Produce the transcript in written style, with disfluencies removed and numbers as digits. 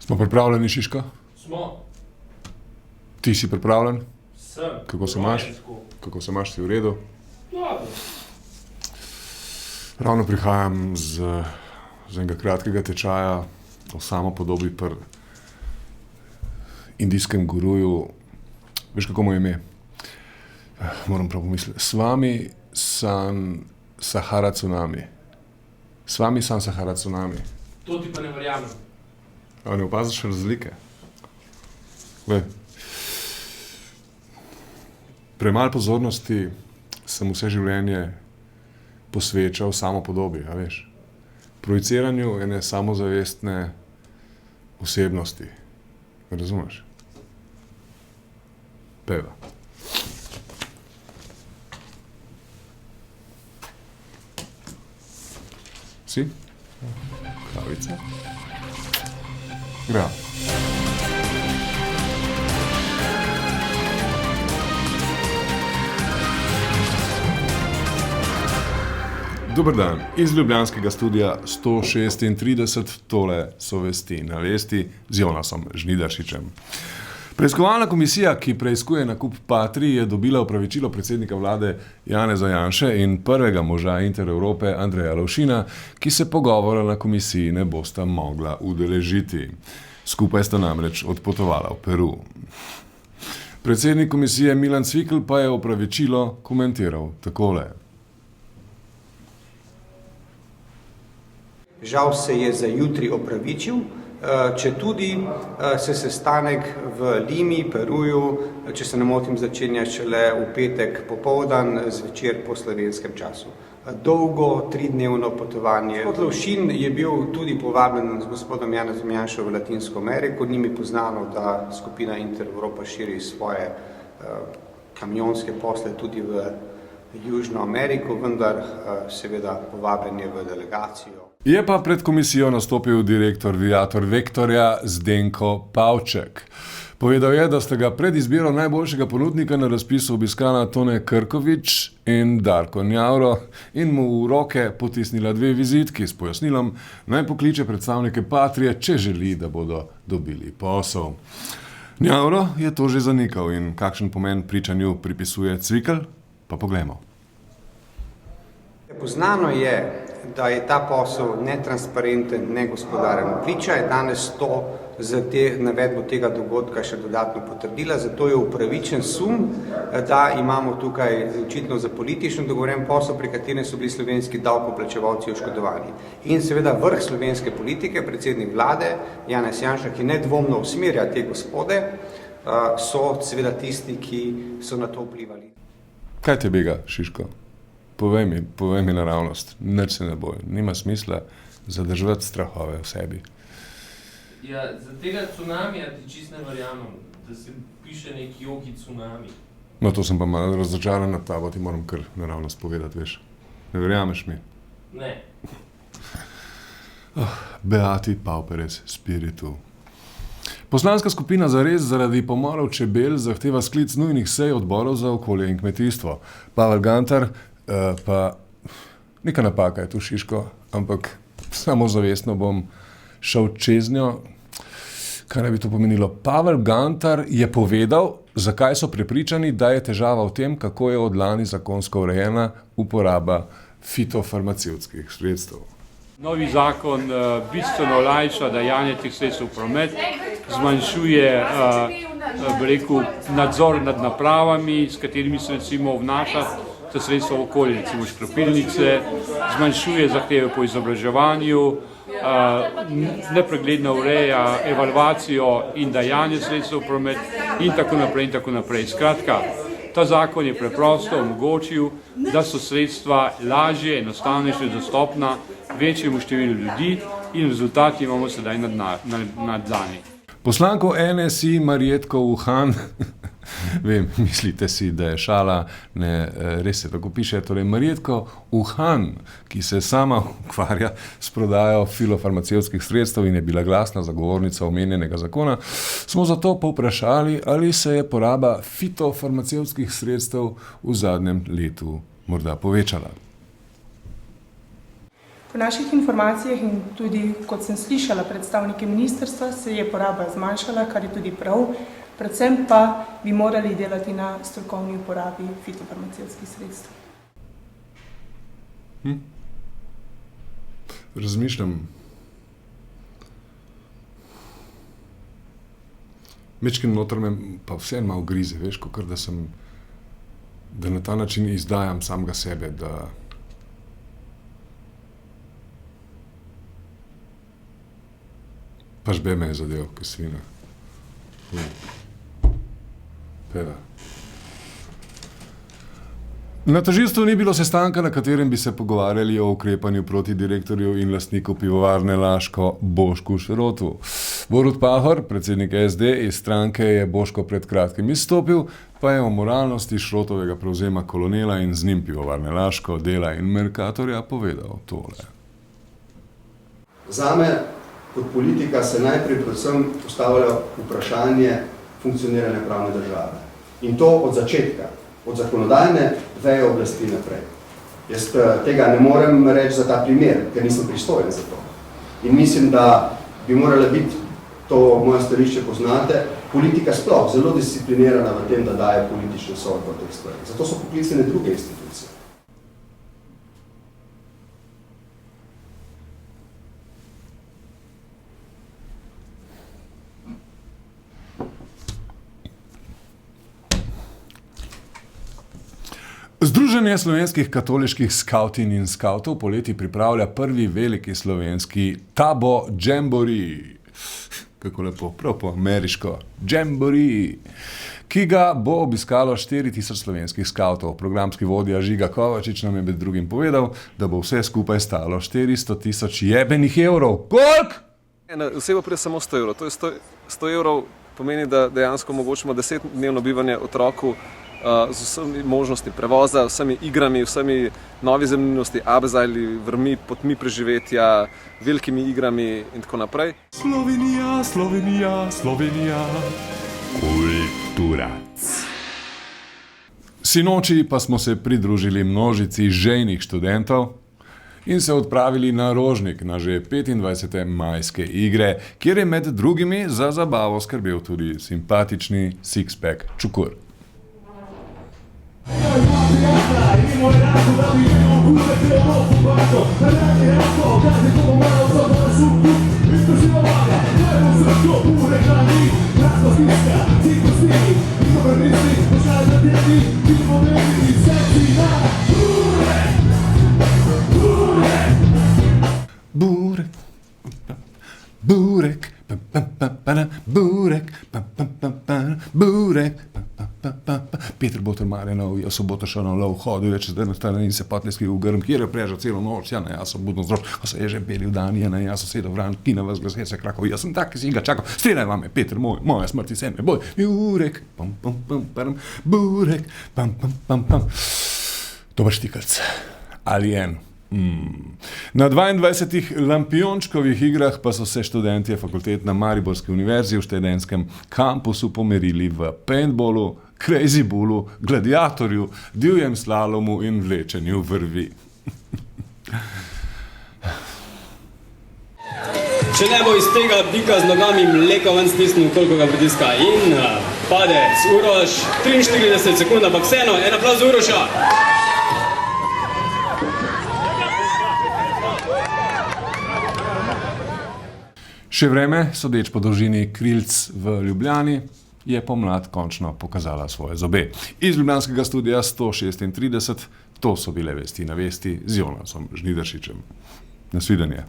Smo pripravljeni, Šiško? Smo. Ti si pripravljen? Sem. Kako se imaš? Kako se imaš, si v redu? Dobro. Ravno prihajam z enega kratkega tečaja o samopodobi pri indijskem guruju. Veš, kako mu je ime? Moram prav pomisliti. Swami San Sahara Tsunami. Swami San Sahara Tsunami. To ti pa ne verjamem. A ne opaziš razlike? Glej. Premalo pozornosti sem vse življenje posvečal samopodobi, a veš. Projiciranju ene samozavestne osebnosti. Razumeš? Peva. Si? Kavica? Gra. Dober dan. Iz ljubljanskega studia 136 tole so vesti na vesti z Jonasom Žnidaršičem. Preiskovalna komisija, ki preiskuje nakup Patrii, je dobila opravičilo predsednika vlade Janeza Janše in prvega moža Intereurope Andreja Lovšina, ki se pogovora na komisiji ne bosta mogla udeležiti. Skupaj sta namreč odpotovala v Peru. Predsednik komisije Milan Cvikl pa je opravičilo komentiral takole. Žal se je za jutri opravičil, če tudi se sestanek v Limi, Peruju, če se ne motim, začenja šele v petek popoldan, zvečer po slovenskem času. Dolgo, 3-dnevno potovanje. Gospod Lovšin je bil tudi povabljen z gospodom Janezom Janšo v Latinsko Ameriko. Ni mi poznano, da skupina Intereuropa širi svoje kamionske posle tudi v Južno Ameriko, vendar seveda povabljen je v delegacijo. Je pa pred komisijo nastopil direktor Viator Vektorja Zdenko Pavček. Povedal je, da sta ga pred izbiro najboljšega ponudnika na razpisu obiskala Tone Krkovič in Darko Njavro in mu v roke potisnila 2 vizitki s pojasnilom, naj pokliče predstavnike Patrie, če želi, da bodo dobili posel. Njavro je to že zanikal in kakšen pomen pričanju pripisuje Cvikl, pa poglejmo. Poznano je, da je ta posel netransparenten, negospodaren. Priča je danes to za navedbo tega dogodka še dodatno potrdila, zato je upravičen sum, da imamo tukaj očitno za politično dogovoren posel, pri katerem so bili slovenski davkoplačevalci oškodovani. In seveda vrh slovenske politike, predsednik vlade Janez Janša, ki nedvomno usmerja te gospode, so seveda tisti, ki so na to vplivali. Kaj te bega, Šiško? Povej mi naravnost, nič se ne boj, nima smisla zadržati strahove v sebi. Ja, za tega cunamija ti čist ne verjamem, da se piše neki jogi cunami. No, to sem pa malo razočaran nad tabo, ti moram kar naravnost povedati, veš. Ne verjameš mi? Ne. Beati pauperes spiritu. Poslanska skupina Zares zaradi pomorov čebel zahteva sklic nujnih sej odborov za okolje in kmetijstvo. Pavel Gantar, pa neka napaka je tu, Šiško, ampak samozavestno bom šel čez njo. Kaj naj bi to pomenilo? Pavel Gantar je povedal, zakaj so prepričani, da je težava v tem, kako je od lani zakonsko urejena uporaba fitofarmacevtskih sredstev. Novi zakon bistveno olajša dajanje teh sredstev v promet, zmanjšuje nadzor nad napravami, s katerimi se recimo vnaša ta sredstva v okolje, recimo škropilnice, zmanjšuje zahteve po izobraževanju, nepregledno ureja evalvacijo in dajanje sredstev v promet in tako naprej in tako naprej. Skratka, ta zakon je preprosto omogočil, da so sredstva lažje, enostavnejše, dostopna večjemu številu ljudi in rezultati imamo sedaj na dlani. Poslanko NSI Marjetko Uhan, vem, mislite si, da je šala, ne, res se tako piše, torej Marjetko Uhan, ki se sama ukvarja s prodajo fitofarmacevtskih sredstev in je bila glasna zagovornica omenjenega zakona, smo zato povprašali, ali se je poraba fitofarmacevtskih sredstev v zadnjem letu morda povečala. Po naših informacijah in tudi, kot sem slišala predstavnike ministrstva, se je poraba zmanjšala, kar je tudi prav, predvsem pa bi morali delati na strokovni uporabi fitofarmacevtskih sredstev. Razmišljam. Mečkin noter me pa vseeno malo grize, veš, kakor da na ta način izdajam samega sebe, da pa žbe me je zadev, ki svina. Peva. Na tožilstvu ni bilo sestanka, na katerem bi se pogovarjali o ukrepanju proti direktorju in lastniku pivovarne Laško Bošku Šrotu. Borut Pahor, predsednik SD iz stranke, je Boško pred kratkim izstopil, pa je o moralnosti Šrotovega prevzema Kolonela in z njim pivovarne Laško, Dela in Mercatorja povedal tole. Zame kot politika se najprej predvsem postavlja vprašanje funkcioniranja pravne države. In to od začetka, od zakonodajne veje oblasti naprej. Jaz tega ne morem reči za ta primer, ker nisem pristojen za to. In mislim, da bi morala biti, to moje stališče poznate, politika sploh zelo disciplinirana v tem, da daje politične sodbe v teh stvarih. Zato so poklicane druge institucije. Združenje slovenskih katoliških skavtin in skavtov poleti pripravlja prvi veliki slovenski Tabo Jamboree. Kako lepo, prav po ameriško. Jamboree, ki ga bo obiskalo 4000 slovenskih skavtov. Programski vodja Žiga Kovačič nam je med drugim povedal, da bo vse skupaj stalo 400 000 jebenih evrov. Koliko? Na osebo pride samo 100 evrov. To je 100 evrov pomeni, da dejansko omogočimo 10-dnevno bivanje otroku z vsemi možnosti prevoza, vsemi igrami, vsemi novi zemljinosti, abzajli, vrmi, potmi preživetja, velikimi igrami in tako naprej. Slovenija, Slovenija, Slovenija. Kulturac. Sinoči pa smo se pridružili množici žejnih študentov in se odpravili na Rožnik na že 25. majske igre, kjer je med drugimi za zabavo skrbel tudi simpatični six-pack Čukur. Burek, burek, burek, Peter Boter Marjanov je v soboto šel na lov, hodil je čez den in se patleski v grm, kjer je prežal celo noč, ja ne, jaz sem budno zdrož, ko se je že belil dan, ja ne, jaz sem sedel vran, kina vas glas, se krakov, jaz sem tak, ki si ga čakal, streljaj vame, Peter, moja smrti se ne boj, burek, pam, pam, pam, pam, burek, pam, pam, pam, pam. Dober štikalc, Alien. Na 22 Lampiončkovih igrah pa so se študentje fakultet na Mariborski univerzi v študentskem kampusu pomerili v paintballu, crazy bullu, gladiatorju, divjem slalomu in vlečenju vrvi. Če ne bo iz tega bika z nogami mleka ven stisnil, koliko ga pritiska in padec, Uroš, 43 sekund, ampak vseeno, en aplauz za Uroša. Še vreme, sodeč po dolžini krilc v Ljubljani, je pomlad končno pokazala svoje zobe. Iz ljubljanskega studia 136, to so bile vesti na vesti z Jonasom Žnidaršičem. Nasvidenje.